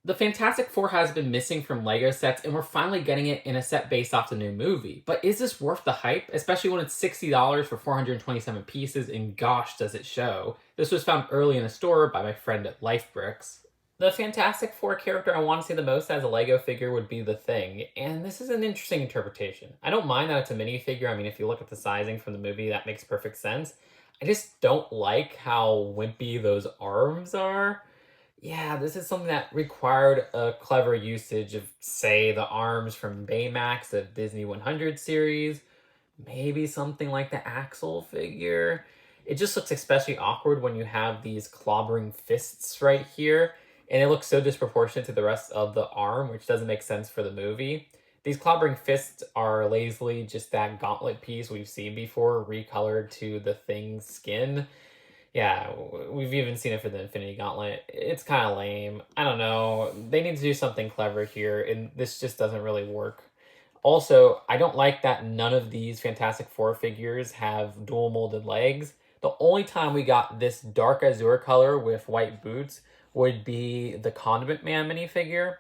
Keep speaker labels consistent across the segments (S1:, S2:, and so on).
S1: The Fantastic Four has been missing from LEGO sets, and we're finally getting it in a set based off the new movie. But is this worth the hype? Especially when it's $60 for 427 pieces, and gosh, does it show. This was found early in a store by my friend at LifeBricks. The Fantastic Four character I want to see the most as a LEGO figure would be the Thing, and this is an interesting interpretation. I don't mind that it's a minifigure. I mean, if you look at the sizing from the movie, that makes perfect sense. I just don't like how wimpy those arms are. Yeah, this is something that required a clever usage of, say, the arms from Baymax of Disney 100 series, maybe something like the Axel figure. It just looks especially awkward when you have these clobbering fists right here, and it looks so disproportionate to the rest of the arm, which doesn't make sense for the movie. These clobbering fists are lazily just that gauntlet piece we've seen before, recolored to the Thing's skin. Yeah, we've even seen it for the Infinity Gauntlet. It's kind of lame. I don't know. They need to do something clever here, and this just doesn't really work. Also, I don't like that none of these Fantastic Four figures have dual molded legs. The only time we got this dark azure color with white boots would be the Condiment Man minifigure,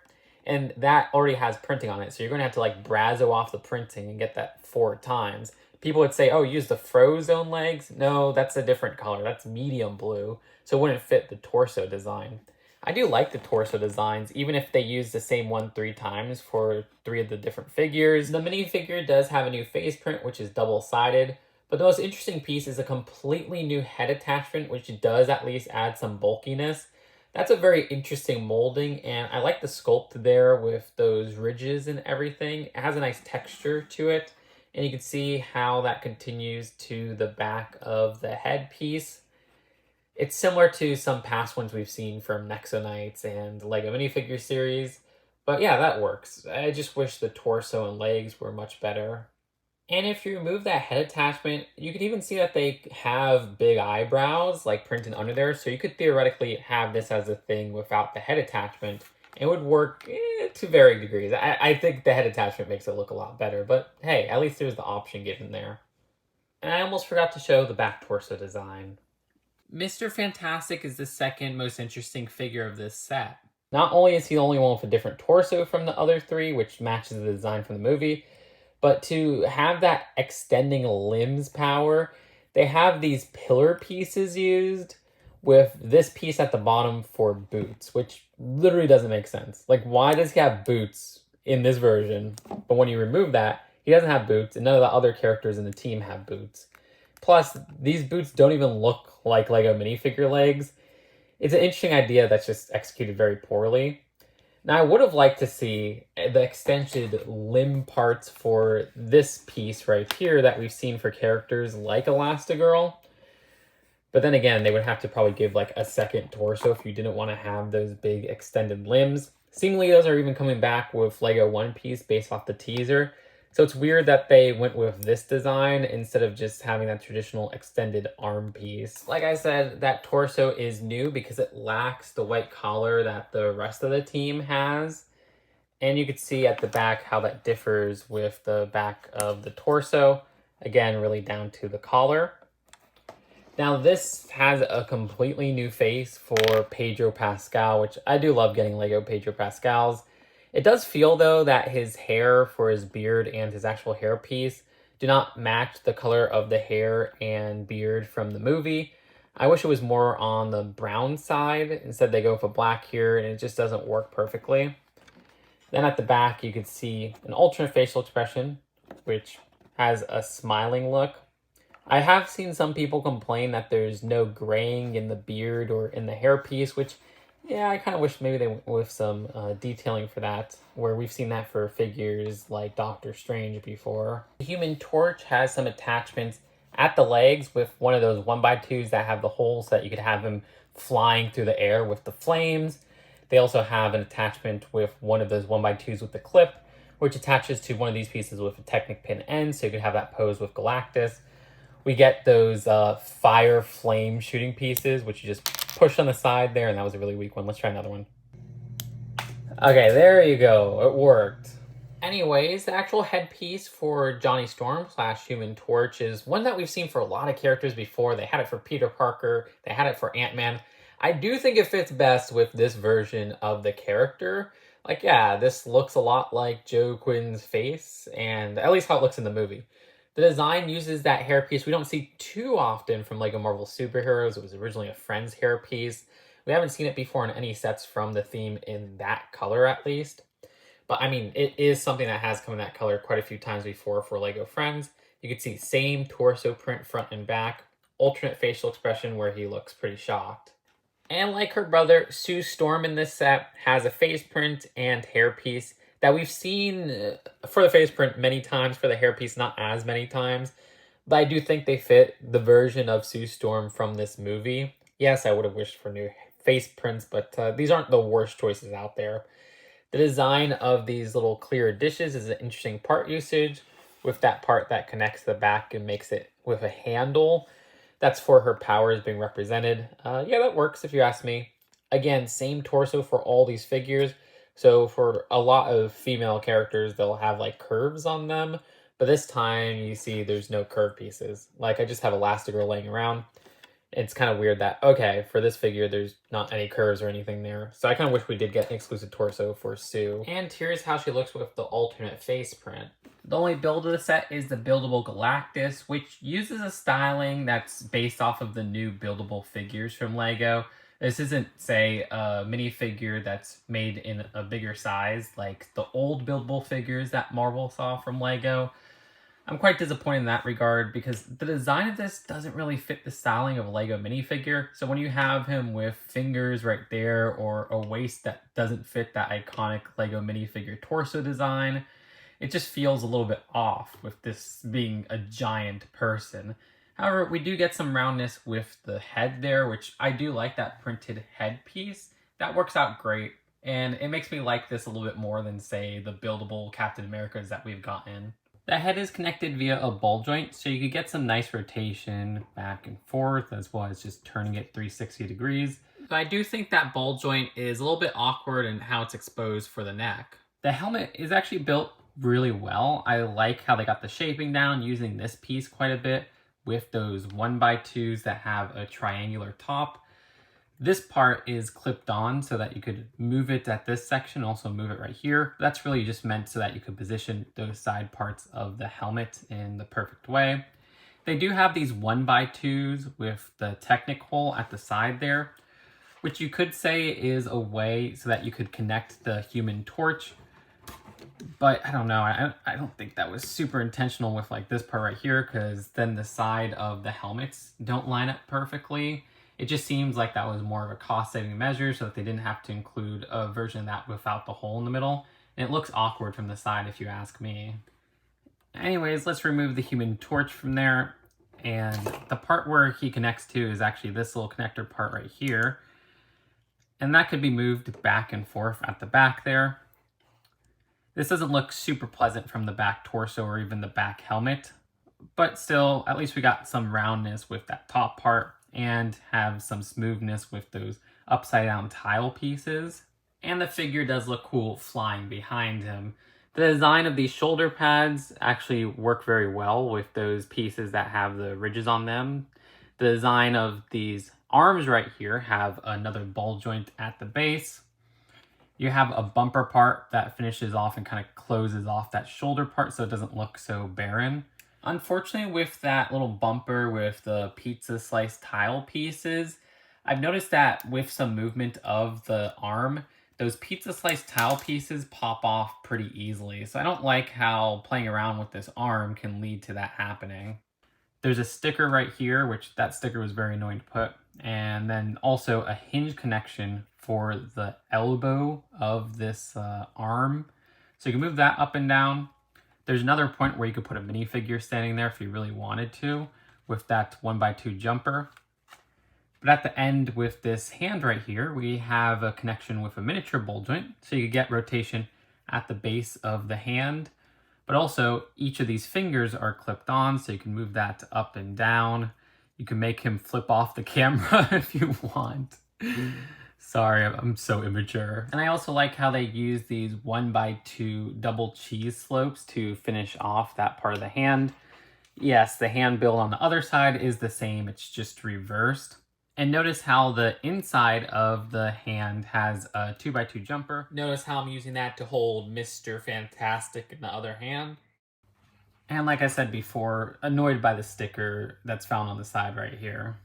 S1: and that already has printing on it, so you're going to have to like Brazzo off the printing and get that 4 times. People would say, oh, use the Frozone legs. No, that's a different color. That's medium blue, so it wouldn't fit the torso design. I do like the torso designs, even if they use the same one 3 times for 3 of the different figures. The minifigure does have a new face print, which is double-sided, but the most interesting piece is a completely new head attachment, which does at least add some bulkiness. That's a very interesting molding, and I like the sculpt there with those ridges and everything. It has a nice texture to it. And you can see how that continues to the back of the headpiece. It's similar to some past ones we've seen from Nexo Knights and LEGO minifigure series. But yeah, that works. I just wish the torso and legs were much better. And if you remove that head attachment, you can even see that they have big eyebrows, like printed under there. So you could theoretically have this as a thing without the head attachment. It would work to varying degrees. I think the head attachment makes it look a lot better, but hey, at least there's the option given there. And I almost forgot to show the back torso design. Mr. Fantastic is the second most interesting figure of this set. Not only is he the only one with a different torso from the other 3, which matches the design from the movie, but to have that extending limbs power, they have these pillar pieces used with this piece at the bottom for boots, which literally doesn't make sense. Like, why does he have boots in this version, but when you remove that, he doesn't have boots, and none of the other characters in the team have boots. Plus, these boots don't even look like LEGO minifigure legs. It's an interesting idea that's just executed very poorly. Now, I would have liked to see the extended limb parts for this piece right here that we've seen for characters like Elastigirl. But then again, they would have to probably give like a second torso if you didn't want to have those big extended limbs. Seemingly those are even coming back with LEGO One Piece based off the teaser. So it's weird that they went with this design instead of just having that traditional extended arm piece. Like I said, that torso is new because it lacks the white collar that the rest of the team has. And you can see at the back how that differs with the back of the torso. Again, really down to the collar. Now this has a completely new face for Pedro Pascal, which I do love getting LEGO Pedro Pascals. It does feel though that his hair for his beard and his actual hairpiece do not match the color of the hair and beard from the movie. I wish it was more on the brown side. Instead they go for black here and it just doesn't work perfectly. Then at the back you can see an alternate facial expression, which has a smiling look. I have seen some people complain that there's no graying in the beard or in the hairpiece, which, yeah, I kind of wish maybe they went with some detailing for that, where we've seen that for figures like Doctor Strange before. The Human Torch has some attachments at the legs with one of those 1x2s that have the holes so that you could have him flying through the air with the flames. They also have an attachment with one of those 1x2s with the clip, which attaches to one of these pieces with a Technic pin end, so you could have that pose with Galactus. We get those fire flame shooting pieces, which you just push on the side there, and that was a really weak one. Let's try another one. Okay, there you go. It worked. Anyways, the actual headpiece for Johnny Storm / Human Torch is one that we've seen for a lot of characters before. They had it for Peter Parker. They had it for Ant-Man. I do think it fits best with this version of the character. Like, yeah, this looks a lot like Joe Quinn's face, and at least how it looks in the movie. The design uses that hairpiece we don't see too often from Lego Marvel superheroes. It was originally a Friends hairpiece. We haven't seen it before in any sets from the theme in that color, at least. But I mean, it is something that has come in that color quite a few times before for Lego Friends. You can see same torso print front and back, alternate facial expression where he looks pretty shocked. And like her brother, Sue Storm in this set has a face print and hairpiece that we've seen for the face print many times, for the hairpiece not as many times. But I do think they fit the version of Sue Storm from this movie. Yes, I would have wished for new face prints, but these aren't the worst choices out there. The design of these little clear dishes is an interesting part usage, with that part that connects the back and makes it with a handle. That's for her powers being represented. Yeah, that works if you ask me. Again, same torso for all these figures. So for a lot of female characters, they'll have like curves on them. But this time you see there's no curve pieces. Like I just have Elastigirl laying around. It's kind of weird that, okay, for this figure, there's not any curves or anything there. So I kind of wish we did get an exclusive torso for Sue. And here's how she looks with the alternate face print. The only build of the set is the buildable Galactus, which uses a styling that's based off of the new buildable figures from LEGO. This isn't, say, a minifigure that's made in a bigger size, like the old buildable figures that Marvel saw from LEGO. I'm quite disappointed in that regard because the design of this doesn't really fit the styling of a LEGO minifigure. So when you have him with fingers right there or a waist that doesn't fit that iconic LEGO minifigure torso design, it just feels a little bit off with this being a giant person. However, we do get some roundness with the head there, which I do like that printed headpiece. That works out great, and it makes me like this a little bit more than, say, the buildable Captain Americas that we've gotten. The head is connected via a ball joint, so you could get some nice rotation back and forth, as well as just turning it 360 degrees. But I do think that ball joint is a little bit awkward in how it's exposed for the neck. The helmet is actually built really well. I like how they got the shaping down using this piece quite a bit with those 1x2s that have a triangular top. This part is clipped on so that you could move it at this section, also move it right here. That's really just meant so that you could position those side parts of the helmet in the perfect way. They do have these 1x2s with the Technic hole at the side there, which you could say is a way so that you could connect the Human Torch. But I don't know, I don't think that was super intentional with like this part right here, because then the side of the helmets don't line up perfectly. It just seems like that was more of a cost-saving measure so that they didn't have to include a version of that without the hole in the middle. And it looks awkward from the side if you ask me. Anyways, let's remove the Human Torch from there. And the part where he connects to is actually this little connector part right here. And that could be moved back and forth at the back there. This doesn't look super pleasant from the back torso or even the back helmet, but still, at least we got some roundness with that top part and have some smoothness with those upside down tile pieces. And the figure does look cool flying behind him. The design of these shoulder pads actually work very well with those pieces that have the ridges on them. The design of these arms right here have another ball joint at the base. You have a bumper part that finishes off and kind of closes off that shoulder part so it doesn't look so barren. Unfortunately, with that little bumper with the pizza slice tile pieces, I've noticed that with some movement of the arm, those pizza slice tile pieces pop off pretty easily. So I don't like how playing around with this arm can lead to that happening. There's a sticker right here, which that sticker was very annoying to put. And then also a hinge connection for the elbow of this arm. So you can move that up and down. There's another point where you could put a minifigure standing there if you really wanted to with that 1x2 jumper. But at the end with this hand right here, we have a connection with a miniature ball joint. So you get rotation at the base of the hand. But also each of these fingers are clipped on, so you can move that up and down. You can make him flip off the camera if you want. Sorry, I'm so immature. And I also like how they use these 1x2 double cheese slopes to finish off that part of the hand. Yes, the hand build on the other side is the same, it's just reversed. And notice how the inside of the hand has a 2x2 jumper. Notice how I'm using that to hold Mr. Fantastic in the other hand. And like I said before, annoyed by the sticker that's found on the side right here.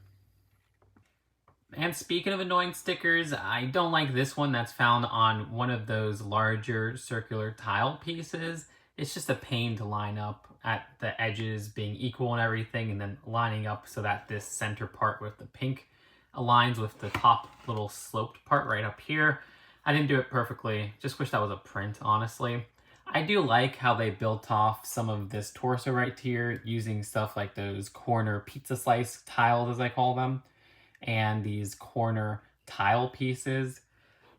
S1: And speaking of annoying stickers, I don't like this one that's found on one of those larger circular tile pieces. It's just a pain to line up at the edges being equal and everything, and then lining up so that this center part with the pink aligns with the top little sloped part right up here. I didn't do it perfectly. Just wish that was a print, honestly. I do like how they built off some of this torso right here using stuff like those corner pizza slice tiles, as I call them, and these corner tile pieces.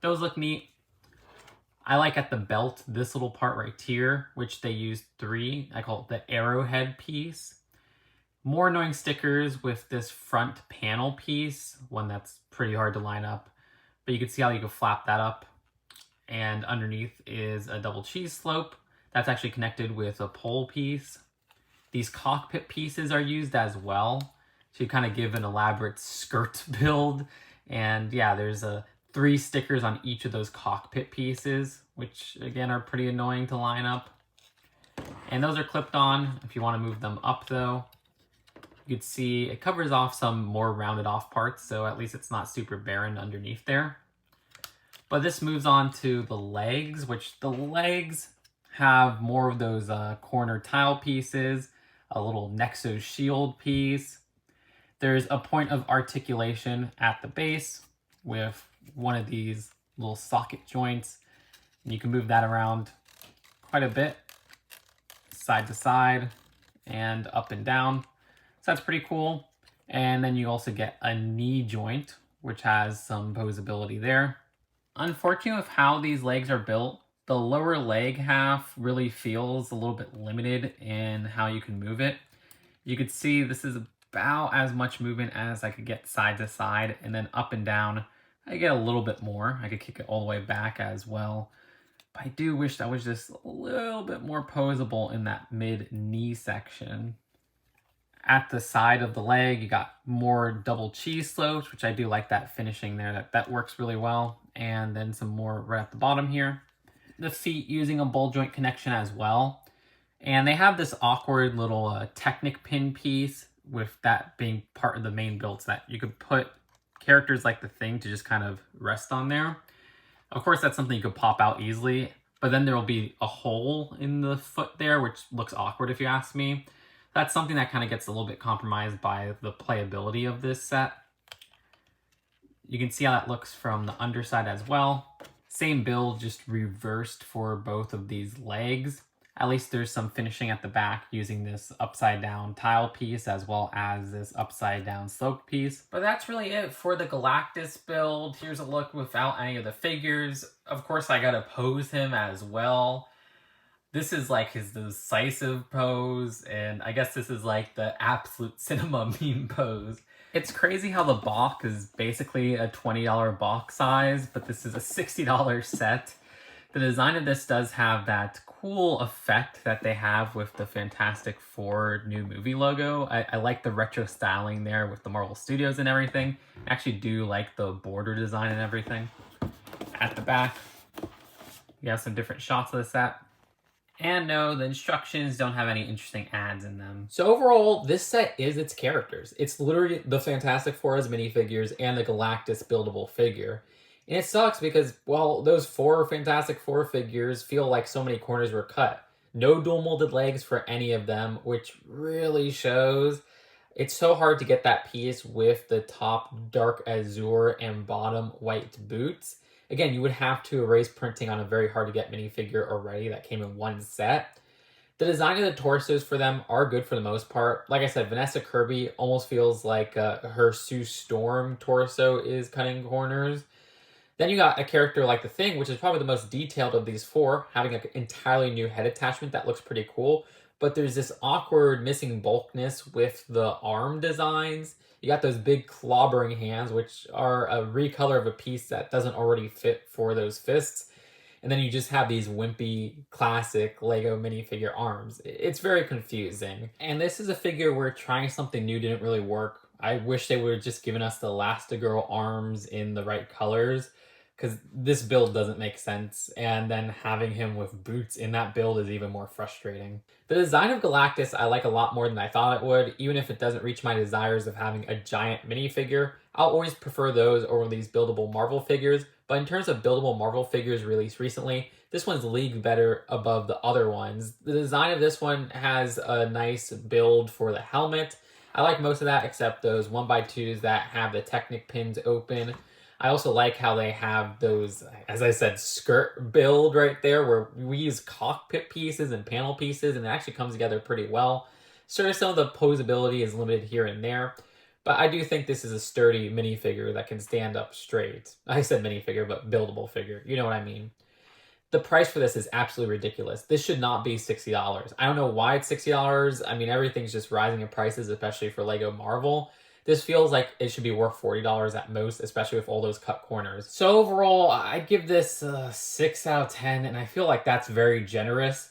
S1: Those look neat. I like at the belt, this little part right here, which they used 3. I call it the arrowhead piece. More annoying stickers with this front panel piece, one that's pretty hard to line up. But you can see how you can flap that up. And underneath is a double cheese slope. That's actually connected with a pole piece. These cockpit pieces are used as well to kind of give an elaborate skirt build. And yeah, there's 3 stickers on each of those cockpit pieces, which again are pretty annoying to line up. And those are clipped on. If you want to move them up though, you can see it covers off some more rounded off parts, so at least it's not super barren underneath there. But this moves on to the legs, which the legs have more of those corner tile pieces, a little Nexo shield piece. There's a point of articulation at the base with one of these little socket joints. And you can move that around quite a bit, side to side and up and down. So that's pretty cool. And then you also get a knee joint, which has some posability there. Unfortunately with how these legs are built, the lower leg half really feels a little bit limited in how you can move it. You could see this is about as much movement as I could get side to side, and then up and down, I get a little bit more. I could kick it all the way back as well. But I do wish that was just a little bit more posable in that mid-knee section. At the side of the leg, you got more double cheese slopes, which I do like that finishing there. That works really well. And then some more right at the bottom here. The feet using a ball joint connection as well. And they have this awkward little Technic pin piece, with that being part of the main build, so that you could put characters like the Thing to just kind of rest on there. Of course, that's something you could pop out easily, but then there will be a hole in the foot there, which looks awkward if you ask me. That's something that kind of gets a little bit compromised by the playability of this set. You can see how that looks from the underside as well. Same build, just reversed for both of these legs. At least there's some finishing at the back using this upside down tile piece as well as this upside down sloped piece. But that's really it for the Galactus build. Here's a look without any of the figures. Of course, I gotta pose him as well. This is like his decisive pose, and I guess this is like the absolute cinema meme pose. It's crazy how the box is basically a $20 box size, but this is a $60 set. The design of this does have that cool effect that they have with the Fantastic Four new movie logo. I like the retro styling there with the Marvel Studios and everything. I actually do like the border design and everything. At the back, you have some different shots of the set. And no, the instructions don't have any interesting ads in them. So overall, this set is its characters. It's literally the Fantastic Four as minifigures and the Galactus buildable figure. And it sucks because, well, those 4 Fantastic Four figures feel like so many corners were cut. No dual molded legs for any of them, which really shows. It's so hard to get that piece with the top dark azure and bottom white boots. Again, you would have to erase printing on a very hard to get minifigure already that came in one set. The design of the torsos for them are good for the most part. Like I said, Vanessa Kirby almost feels like her Sue Storm torso is cutting corners. Then you got a character like the Thing, which is probably the most detailed of these 4, having an entirely new head attachment that looks pretty cool. But there's this awkward missing bulkness with the arm designs. You got those big clobbering hands, which are a recolor of a piece that doesn't already fit for those fists. And then you just have these wimpy, classic Lego minifigure arms. It's very confusing. And this is a figure where trying something new didn't really work. I wish they would have just given us the Elastigirl arms in the right colors, because this build doesn't make sense, and then having him with boots in that build is even more frustrating. The design of Galactus I like a lot more than I thought it would, even if it doesn't reach my desires of having a giant minifigure. I'll always prefer those over these buildable Marvel figures, but in terms of buildable Marvel figures released recently, this one's league better above the other ones. The design of this one has a nice build for the helmet. I like most of that except those 1x2s that have the Technic pins open. I also like how they have those, as I said, skirt build right there where we use cockpit pieces and panel pieces and it actually comes together pretty well. Sure, some of the posability is limited here and there, but I do think this is a sturdy minifigure that can stand up straight. I said minifigure, but buildable figure. You know what I mean. The price for this is absolutely ridiculous. This should not be $60. I don't know why it's $60. I mean, everything's just rising in prices, especially for Lego Marvel. This feels like it should be worth $40 at most, especially with all those cut corners. So overall, I'd give this a 6 out of 10, and I feel like that's very generous.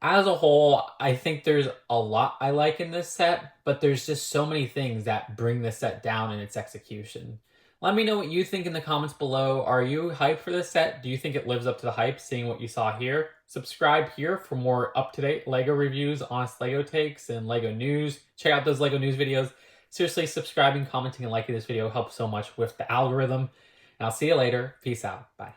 S1: As a whole, I think there's a lot I like in this set, but there's just so many things that bring this set down in its execution. Let me know what you think in the comments below. Are you hyped for this set? Do you think it lives up to the hype, seeing what you saw here? Subscribe here for more up-to-date LEGO reviews, honest LEGO takes, and LEGO news. Check out those LEGO news videos. Seriously, subscribing, commenting, and liking this video helps so much with the algorithm. And I'll see you later. Peace out. Bye.